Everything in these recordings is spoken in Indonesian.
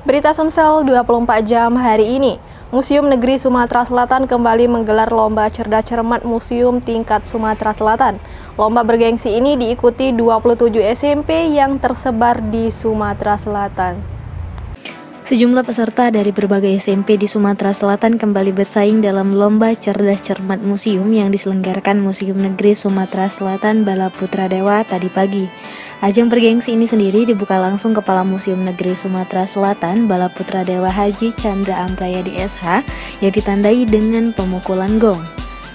Berita Sumsel 24 jam hari ini. Museum Negeri Sumatera Selatan kembali menggelar Lomba Cerdas Cermat Museum tingkat Sumatera Selatan. Lomba bergengsi ini diikuti 27 SMP yang tersebar di Sumatera Selatan. Sejumlah peserta dari berbagai SMP di Sumatera Selatan kembali bersaing dalam Lomba Cerdas Cermat Museum yang diselenggarakan Museum Negeri Sumatera Selatan Bala Putra Dewa tadi pagi. Ajang bergengsi ini sendiri dibuka langsung Kepala Museum Negeri Sumatera Selatan Bala Putra Dewa Haji Chandra Amprayadi SH yang ditandai dengan pemukulan gong.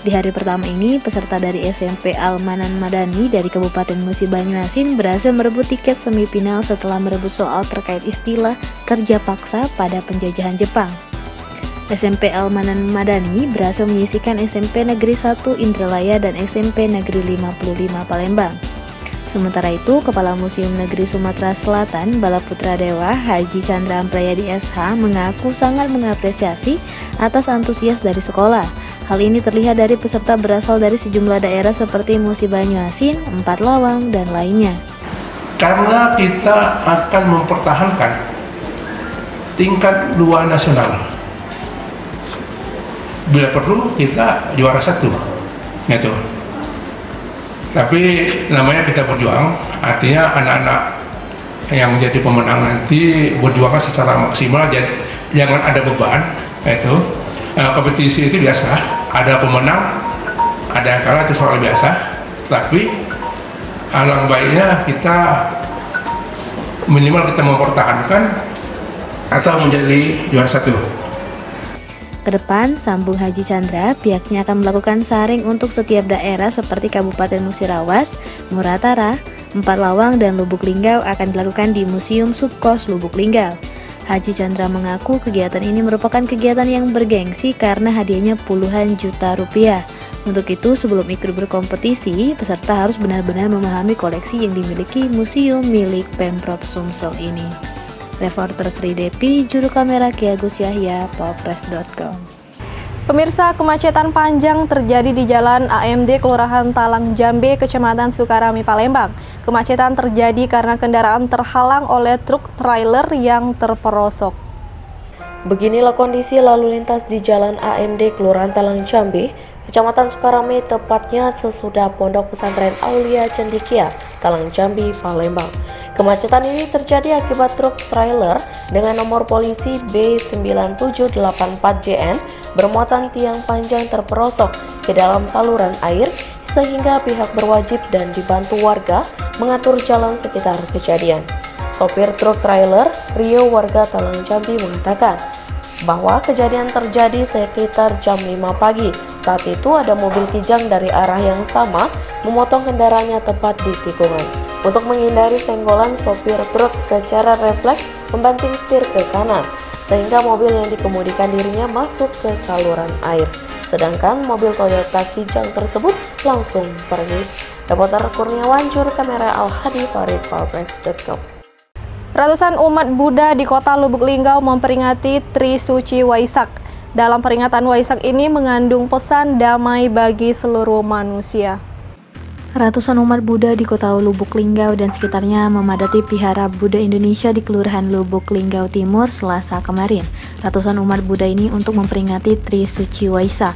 Di hari pertama ini, peserta dari SMP Al-Manan Madani dari Kabupaten Musi Banyuasin berhasil merebut tiket semifinal setelah merebut soal terkait istilah kerja paksa pada penjajahan Jepang. SMP Al-Manan Madani berhasil menyisihkan SMP Negeri 1 Indralaya dan SMP Negeri 55 Palembang. Sementara itu, Kepala Museum Negeri Sumatera Selatan Bala Putra Dewa Haji Chandra Amprayadi SH mengaku sangat mengapresiasi atas antusias dari sekolah. Hal ini terlihat dari peserta berasal dari sejumlah daerah seperti Musi Banyuasin, Empat Lawang, dan lainnya. Karena kita akan mempertahankan tingkat luar nasional. Bila perlu kita juara 1, gitu. Tapi namanya kita berjuang, artinya anak-anak yang menjadi pemenang nanti berjuang secara maksimal, jadi jangan ada beban. Itu kompetisi itu biasa, ada pemenang, ada yang kalah, itu soal biasa. Tapi alangkah baiknya kita minimal kita mempertahankan atau menjadi juara 1. Kedepan, sambung Haji Chandra, pihaknya akan melakukan saring untuk setiap daerah seperti Kabupaten Musirawas, Muratara, Empat Lawang, dan Lubuk Linggau akan dilakukan di Museum Subkos Lubuk Linggau. Haji Chandra mengaku kegiatan ini merupakan kegiatan yang bergengsi karena hadiahnya puluhan juta rupiah. Untuk itu, sebelum ikut berkompetisi, peserta harus benar-benar memahami koleksi yang dimiliki museum milik Pemprov Sumsel ini. Reporter Sri Depi, juru kamera Ki Agus Yahya, Polpres.com. Pemirsa, kemacetan panjang terjadi di Jalan AMD Kelurahan Talang Jambe, Kecamatan Sukarami, Palembang. Kemacetan terjadi karena kendaraan terhalang oleh truk trailer yang terperosok. Beginilah kondisi lalu lintas di Jalan AMD Kelurahan Talang Jambe, Kecamatan Sukarami, tepatnya sesudah Pondok Pesantren Aulia Cendikia, Talang Jambi, Palembang. Kemacetan ini terjadi akibat truk trailer dengan nomor polisi B9784JN bermuatan tiang panjang terperosok ke dalam saluran air sehingga pihak berwajib dan dibantu warga mengatur jalan sekitar kejadian. Sopir truk trailer, Rio warga Talang Jambi, mengatakan bahwa kejadian terjadi sekitar jam 5 pagi. Saat itu ada mobil kijang dari arah yang sama memotong kendaraannya tepat di tikungan. Untuk menghindari senggolan, sopir truk secara refleks membanting setir ke kanan sehingga mobil yang dikemudikan dirinya masuk ke saluran air. Sedangkan mobil Toyota kijang tersebut langsung pergi. Reporter Kurniawan, juru kamera Al-Hadi, Farid, Polpres.com. Ratusan umat Buddha di kota Lubuk Linggau memperingati Trisuci Waisak. Dalam peringatan Waisak ini mengandung pesan damai bagi seluruh manusia. Ratusan umat Buddha di kota Lubuk Linggau dan sekitarnya memadati Vihara Buddha Indonesia di Kelurahan Lubuk Linggau Timur Selasa kemarin. Ratusan umat Buddha ini untuk memperingati Trisuci Waisak.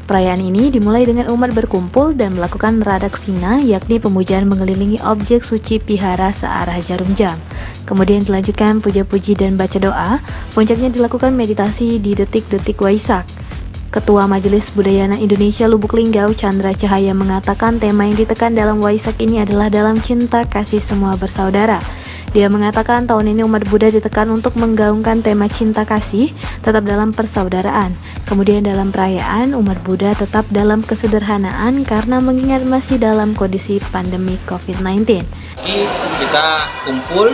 Perayaan ini dimulai dengan umat berkumpul dan melakukan radaksina, yakni pemujaan mengelilingi objek suci Vihara searah jarum jam. Kemudian dilanjutkan puja-puji dan baca doa. Puncaknya dilakukan meditasi di detik-detik Waisak. Ketua Majelis Budayana Indonesia Lubuk Linggau, Chandra Cahaya, mengatakan tema yang ditekan dalam Waisak ini adalah dalam cinta kasih semua bersaudara. Dia mengatakan tahun ini umat Buddha ditekan untuk menggaungkan tema cinta kasih tetap dalam persaudaraan. Kemudian dalam perayaan, umat Buddha tetap dalam kesederhanaan karena mengingat masih dalam kondisi pandemi COVID-19. Kita kumpul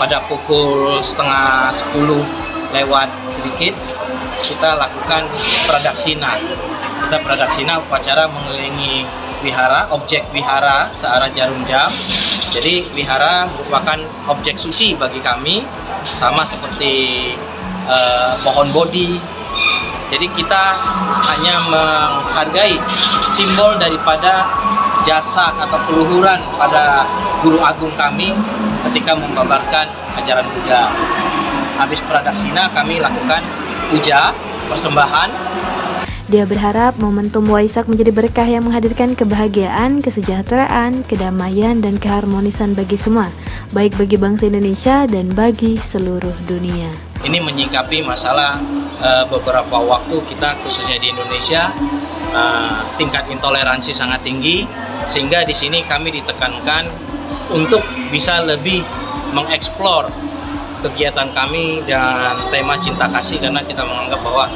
pada pukul setengah 10 lewat sedikit, kita lakukan pradaksina. Ada pradaksina upacara mengelilingi wihara, objek wihara searah jarum jam. Jadi wihara merupakan objek suci bagi kami, sama seperti pohon bodhi. Jadi kita hanya menghargai simbol daripada jasa atau keluhuran pada guru agung kami ketika membabarkan ajaran Buddha. Habis pradaksina kami lakukan puja, persembahan. Dia berharap momentum Waisak menjadi berkah yang menghadirkan kebahagiaan, kesejahteraan, kedamaian, dan keharmonisan bagi semua, baik bagi bangsa Indonesia dan bagi seluruh dunia. Ini menyikapi masalah beberapa waktu kita khususnya di Indonesia tingkat intoleransi sangat tinggi, sehingga di sini kami ditekankan untuk bisa lebih mengeksplor kegiatan kami dan tema cinta kasih, karena kita menganggap bahwa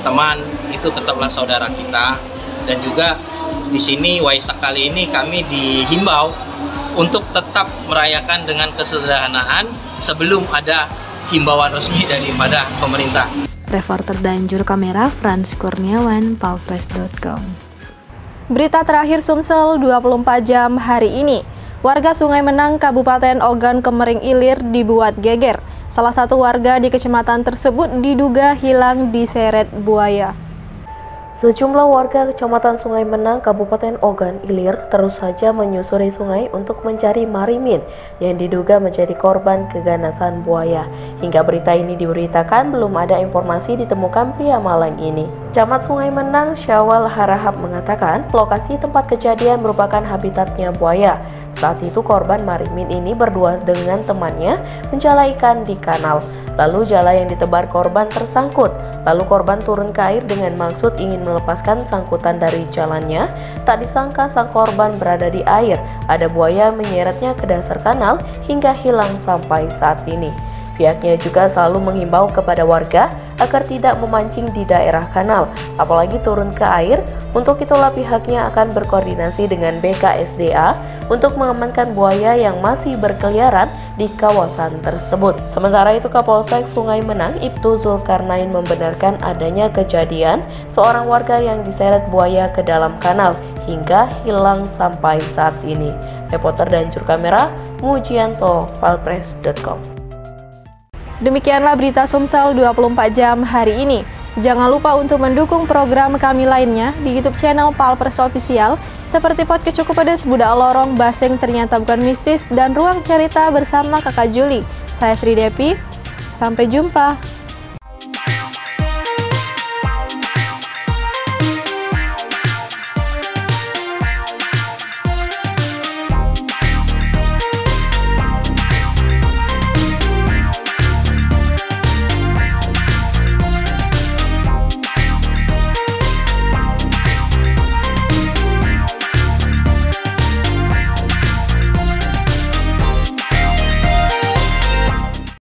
teman itu tetaplah saudara kita. Dan juga di sini Waisak kali ini kami dihimbau untuk tetap merayakan dengan kesederhanaan sebelum ada himbauan resmi daripada pemerintah. Reporter dan juru kamera Frans Kurniawan, palpress.com. Berita terakhir Sumsel 24 jam hari ini. Warga Sungai Menang, Kabupaten Ogan Kemering Ilir dibuat geger. Salah satu warga di kecamatan tersebut diduga hilang diseret buaya. Sejumlah warga Kecamatan Sungai Menang, Kabupaten Ogan Ilir terus saja menyusuri sungai untuk mencari Marimin yang diduga menjadi korban keganasan buaya. Hingga berita ini diberitakan, belum ada informasi ditemukan pria malang ini. Camat Sungai Menang, Syawal Harahap mengatakan, lokasi tempat kejadian merupakan habitatnya buaya. Saat itu korban Marimin ini berdua dengan temannya menjala ikan di kanal. Lalu jala yang ditebar korban tersangkut. Lalu korban turun ke air dengan maksud ingin melepaskan sangkutan dari jalannya. Tak disangka sang korban berada di air. Ada buaya menyeretnya ke dasar kanal hingga hilang sampai saat ini. Pihaknya juga selalu menghimbau kepada warga agar tidak memancing di daerah kanal, apalagi turun ke air. Untuk itulah pihaknya akan berkoordinasi dengan BKSDA untuk mengamankan buaya yang masih berkeliaran di kawasan tersebut. Sementara itu Kapolsek Sungai Menang, Ibtu Zulkarnain membenarkan adanya kejadian seorang warga yang diseret buaya ke dalam kanal hingga hilang sampai saat ini. Reporter dan juru kamera Mujianto, palpress.com. Demikianlah berita Sumsel 24 jam hari ini. Jangan lupa untuk mendukung program kami lainnya di YouTube channel Palpress Official seperti Podcast Cukup Pedes, Budak Lorong, Baseng Ternyata Bukan Mistis, dan Ruang Cerita bersama Kakak Juli. Saya Sri Depi, sampai jumpa.